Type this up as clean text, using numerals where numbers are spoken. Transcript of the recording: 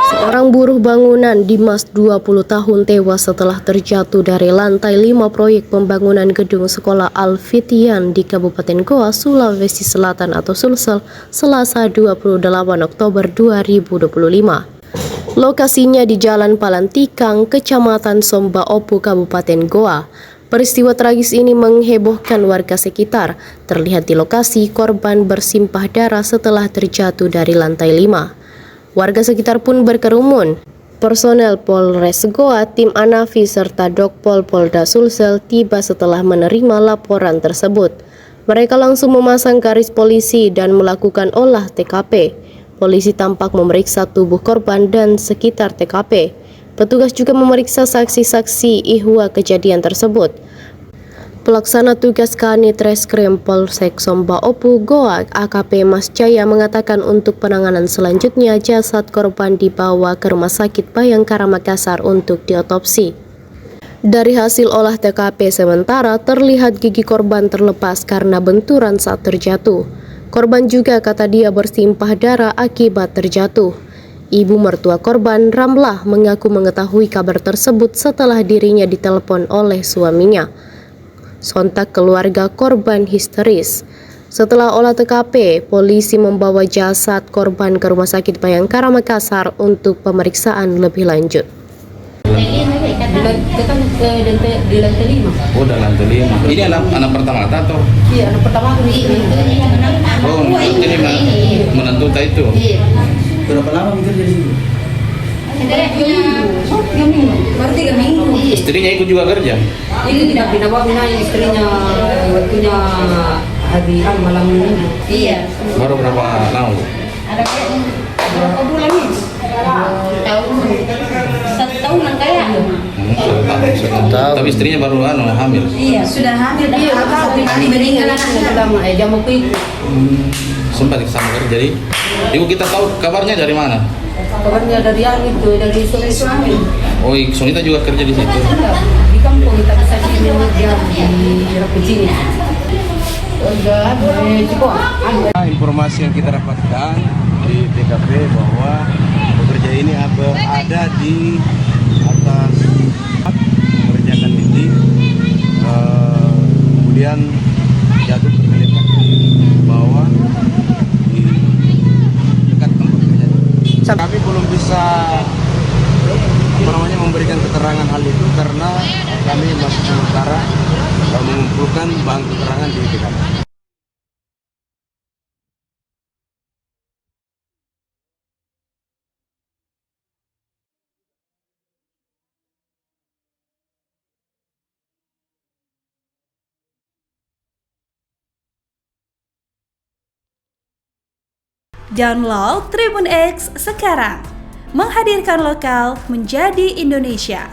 Seorang buruh bangunan Dimas 20 tahun tewas setelah terjatuh dari lantai 5 proyek pembangunan gedung sekolah Al-Fitian di Kabupaten Goa, Sulawesi Selatan atau Sulsel, Selasa 28 Oktober 2025. Lokasinya di Jalan Palantikang, Kecamatan Somba Opu, Kabupaten Goa. Peristiwa tragis ini menghebohkan warga sekitar. Terlihat di lokasi korban bersimpah darah setelah terjatuh dari lantai 5. Warga sekitar pun berkerumun. Personel Polres Goa, tim Anafi serta Dokpol Polda Sulsel tiba setelah menerima laporan tersebut. Mereka langsung memasang garis polisi dan melakukan olah TKP. Polisi tampak memeriksa tubuh korban dan sekitar TKP. Petugas juga memeriksa saksi-saksi ihwa kejadian tersebut. Pelaksana tugas Kanit Reskrim Polsek Somba Opu, Goa, AKP Mas Jaya mengatakan untuk penanganan selanjutnya jasad korban dibawa ke Rumah Sakit Bayangkara Makassar untuk diotopsi. Dari hasil olah TKP sementara terlihat gigi korban terlepas karena benturan saat terjatuh. Korban juga kata dia bersimpah darah akibat terjatuh. Ibu mertua korban, Ramlah, mengaku mengetahui kabar tersebut setelah dirinya ditelepon oleh suaminya. Sontak keluarga korban histeris. Setelah olah TKP, polisi membawa jasad korban ke Rumah Sakit Bayangkara Makassar untuk pemeriksaan lebih lanjut. Di lantai 5. Oh, udah lantai 5. Ini anak pertama atau? Iya, anak pertama aku ini. Oh, ini menentu itu. Iya. Berapa lama bekerja di situ? Baru 3 minggu. Istrinya ikut juga kerja? Ini tidak bawa istrinya waktunya hari malam ini. Iya. Baru berapa lama? Ada berapa bulan ini? Satu tahunan kayak. Tapi istrinya baru hamil. Iya, sudah hamil. Iya, tapi meninggal anaknya pertama. Dia mau ikut. Sempat sama kerja. Jadi, ibu kita tahu kabarnya dari mana? Kabarnya dari yang itu, dari suami. Oh, Sonita juga kerja di situ. Di kampung kita bisa di jam di Rapucini. Informasi yang kita dapatkan di TKP bahwa pekerja ini ada di atas mengerjakan ini, kemudian jatuh tergeletak di bawah di dekat tempat kerja. Kami belum bisa memberikan keterangan hal itu karena kami masih sementara mengumpulkan bahan keterangan di TKP. Download Tribun X sekarang, menghadirkan lokal menjadi Indonesia.